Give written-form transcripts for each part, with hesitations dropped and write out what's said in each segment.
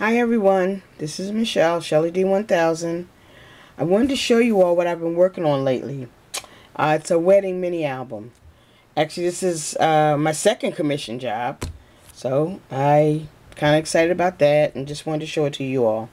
Hi everyone, this is Michelle, Shelly D1000. I wanted to show you all what I've been working on lately. It's a wedding mini album. Actually, this is my second commission job, so I kind of excited about that and just wanted to show it to you all.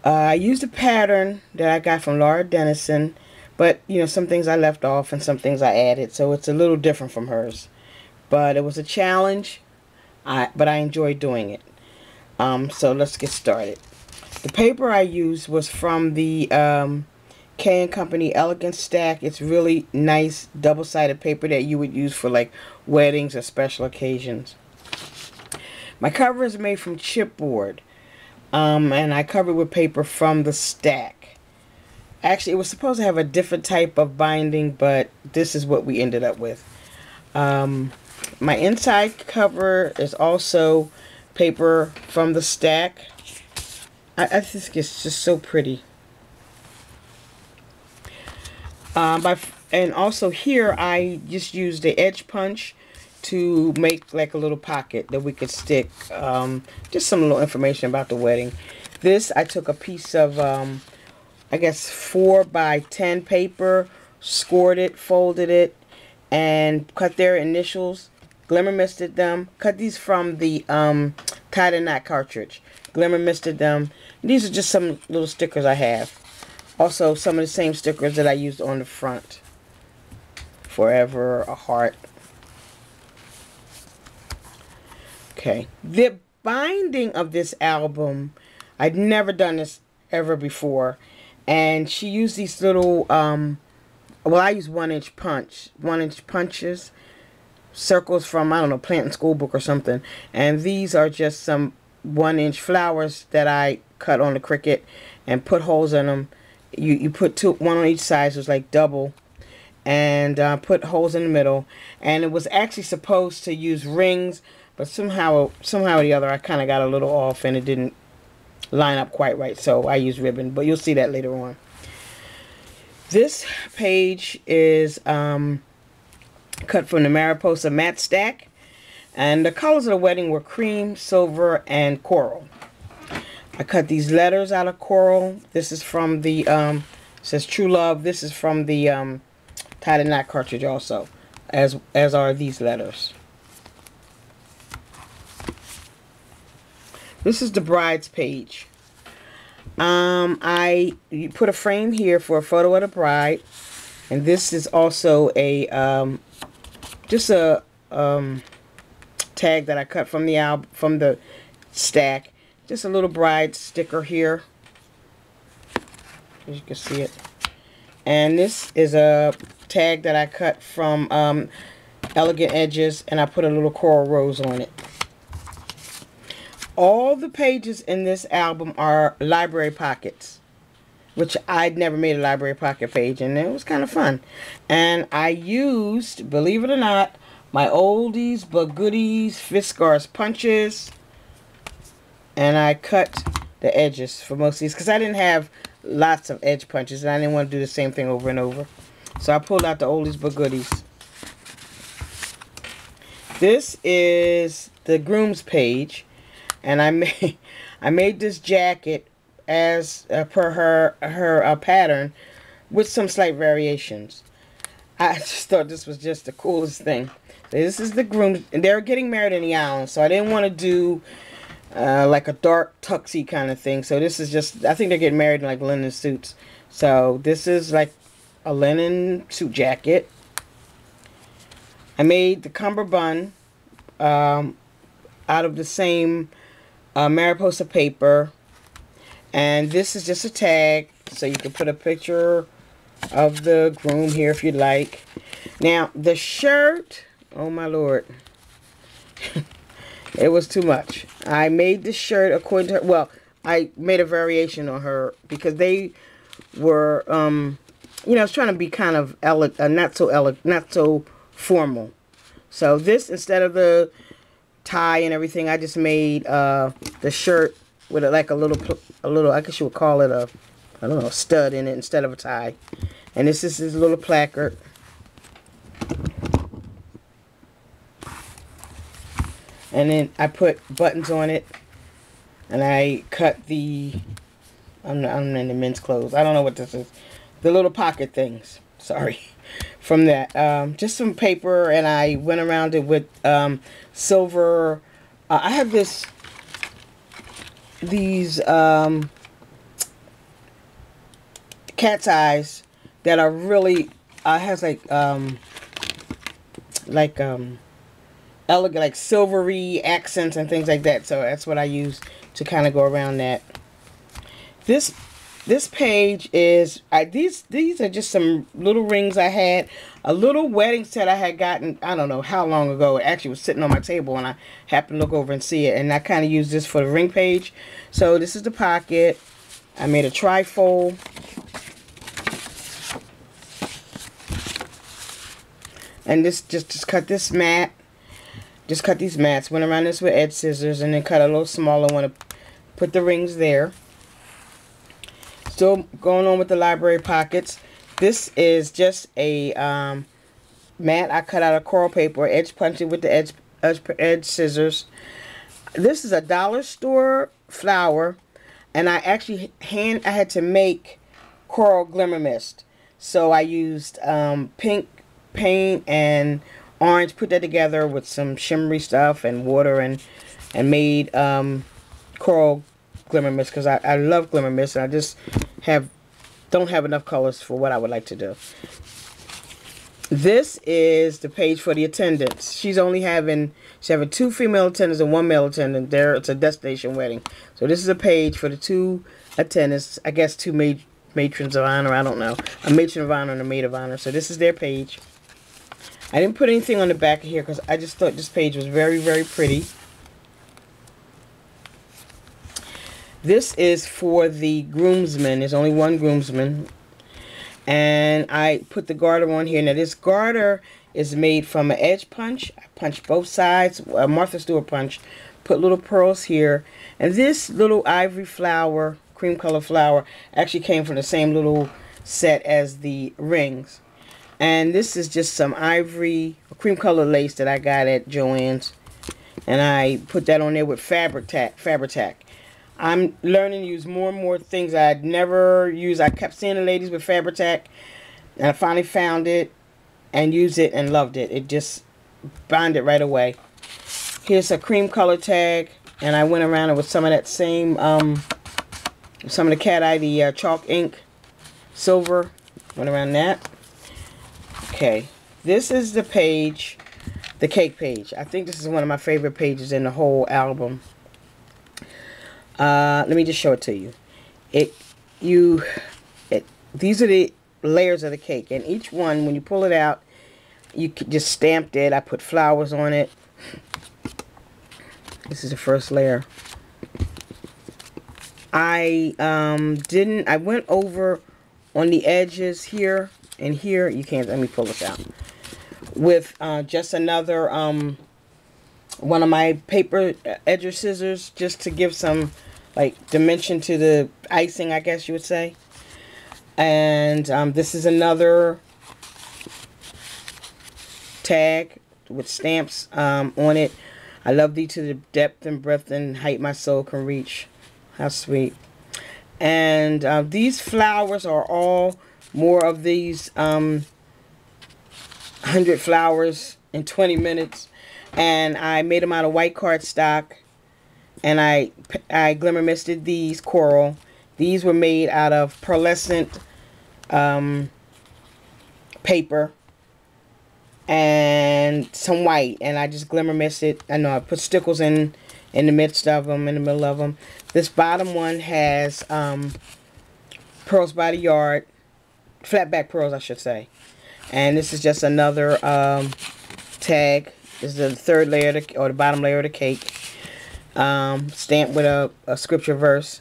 I used a pattern that I got from Laura Dennison, but you know, some things I left off and some things I added, so it's a little different from hers. But it was a challenge, but I enjoyed doing it. So let's get started. The paper I used was from the K & Company Elegant Stack. It's really nice double-sided paper that you would use for like weddings or special occasions. My cover is made from chipboard, and I covered with paper from the stack. Actually, it was supposed to have a different type of binding, but this is what we ended up with. My inside cover is also paper from the stack. I think it's just so pretty. And also here I just used the edge punch to make like a little pocket that we could stick just some little information about the wedding. This, I took a piece of I guess 4x10 paper, scored it, folded it, and cut their initials, glimmer misted them. Cut these from the tie the knot cartridge. Glimmer misted them. These are just some little stickers I have. Also, some of the same stickers that I used on the front. Forever, a heart. Okay. The binding of this album, I'd never done this ever before. And she used these little, well, I use 1-inch punches. Circles from, I don't know, Planting School Book or something. And these are just some 1-inch flowers that I cut on the Cricut and put holes in them. You put one on each side, so it's like double, and put holes in the middle. And it was actually supposed to use rings, but somehow or the other I kind of got a little off and it didn't line up quite right, so I used ribbon, but you'll see that later on. This page is cut from the Mariposa matte stack, and the colors of the wedding were cream, silver, and coral. I cut these letters out of coral. This is from the says True Love. This is from the tie the knot cartridge also, as are these letters. This is the bride's page. I put a frame here for a photo of the bride, and this is also a just a tag that I cut from the album, from the stack. Just a little bride sticker here, as you can see it. And this is a tag that I cut from Elegant Edges, and I put a little coral rose on it. All the pages in this album are library pockets, which I'd never made a library pocket page, and it was kind of fun. And I used, believe it or not, my oldies but goodies Fiskars punches, and I cut the edges for most of these because I didn't have lots of edge punches and I didn't want to do the same thing over and over. So I pulled out the oldies but goodies. This is the groom's page, and I made this jacket as per her pattern with some slight variations. I just thought this was just the coolest thing. This is the groom. They're getting married in the island, so I didn't want to do like a dark tuxie kind of thing. So this is just, I think they're getting married in like linen suits. So this is like a linen suit jacket. I made the cummerbund out of the same Mariposa paper. And this is just a tag, so you can put a picture of the groom here if you'd like. Now, the shirt, oh my lord. It was too much. I made the shirt according to her. Well, I made a variation on her because they were, you know, I was trying to be kind of not so formal. So this, instead of the tie and everything, I just made the shirt with like a little, I guess you would call it a, I don't know, stud in it instead of a tie. And this is his little placard. And then I put buttons on it. And I cut the, I'm in the men's clothes. I don't know what this is. The little pocket things. Sorry. From that. Just some paper, and I went around it with silver. I have these cat's eyes that are really, has elegant, like silvery accents and things like that. So that's what I use to kind of go around that. This page is, these are just some little rings I had. A little wedding set I had gotten, I don't know how long ago. It actually was sitting on my table and I happened to look over and see it. And I kind of used this for the ring page. So this is the pocket. I made a trifold. And this, just cut this mat. Just cut these mats. Went around this with edge scissors and then cut a little smaller one to put the rings there. Still going on with the library pockets. This is just a mat I cut out of coral paper, edge punched it with the edge scissors. This is a dollar store flower, and I actually I had to make coral glimmer mist. So I used pink paint and orange, put that together with some shimmery stuff and water, and made coral glimmer mist, because I love glimmer mist, and I just don't have enough colors for what I would like to do. This is the page for the attendants. She's having 2 female attendants and 1 male attendant. It's a destination wedding. So this is a page for the 2 attendants. I guess 2 matrons of honor. I don't know. A matron of honor and a maid of honor. So this is their page. I didn't put anything on the back of here because I just thought this page was very, very pretty. This is for the groomsmen. There's only 1 groomsman. And I put the garter on here. Now this garter is made from an edge punch. I punched both sides. Martha Stewart punch. Put little pearls here. And this little ivory flower, cream color flower, actually came from the same little set as the rings. And this is just some ivory, cream color lace that I got at Joann's. And I put that on there with fabric tack. I'm learning to use more and more things I'd never used. I kept seeing the ladies with fabric tack, and I finally found it and used it and loved it. It just bonded right away. Here's a cream color tag, and I went around it with some of that same, some of the cat eye, the chalk ink, silver. Went around that. Okay, this is the page, the cake page. I think this is one of my favorite pages in the whole album. Let me just show it to you. These are the layers of the cake, and each one, when you pull it out, you just stamped it. I put flowers on it. This is the first layer. I went over on the edges here and here. You can't, let me pull this out. With just another one of my paper edger scissors, just to give some like dimension to the icing, I guess you would say. And this is another tag with stamps on it. I love thee to the depth and breadth and height my soul can reach. How sweet. And these flowers are all more of these 100 flowers in 20 minutes. And I made them out of white cardstock. And I glimmer misted these coral. These were made out of pearlescent paper and some white, and I just glimmer misted. I know I put stickles in the midst of them, in the middle of them. This bottom one has pearls by the yard, flat back pearls, I should say. And this is just another tag. This is the third layer, or the bottom layer of the cake. Stamped with a scripture verse,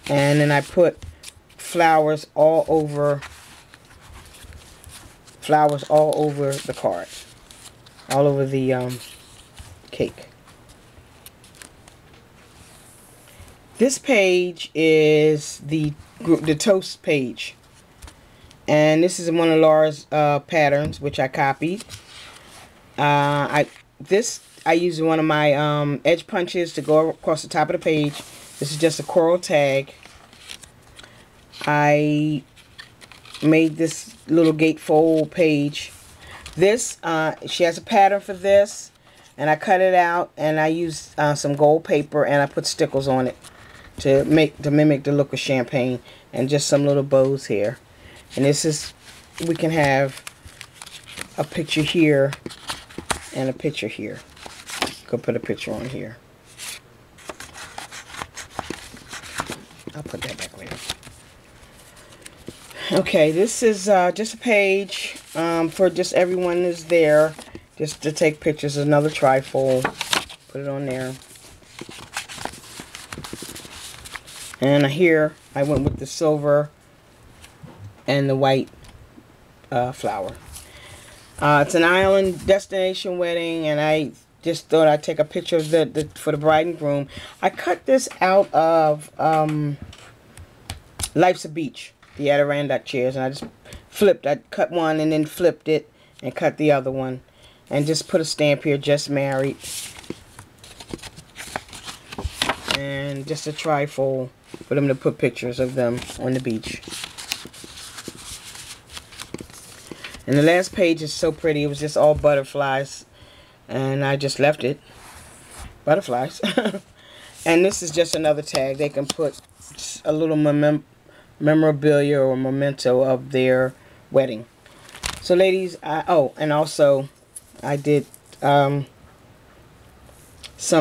and then I put flowers all over the card, all over the cake. This page is the toast page, and this is one of Laura's patterns, which I copied. I use one of my edge punches to go across the top of the page. This is just a coral tag. I made this little gatefold page. This, she has a pattern for this, and I cut it out, and I used some gold paper, and I put stickers on it to mimic the look of champagne, and just some little bows here. And this is, we can have a picture here and a picture here. Go put a picture on here. I'll put that back later. Okay, this is just a page for just everyone is there, just to take pictures. Another trifold. Put it on there. And here I went with the silver and the white flower. It's an island destination wedding, and I just thought I'd take a picture of for the bride and groom. I cut this out of Life's a Beach, the Adirondack chairs, and I just flipped. I cut one and then flipped it and cut the other one, and just put a stamp here, just married, and just a trifold for them to put pictures of them on the beach. And the last page is so pretty. It was just all butterflies, and I just left it butterflies. And this is just another tag. They can put a little memorabilia or memento of their wedding. So ladies, oh, and also I did some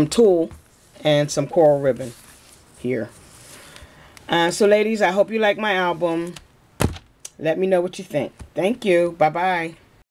tulle and some coral ribbon here. So ladies, I hope you like my album. Let me know what you think. Thank you. Bye-bye.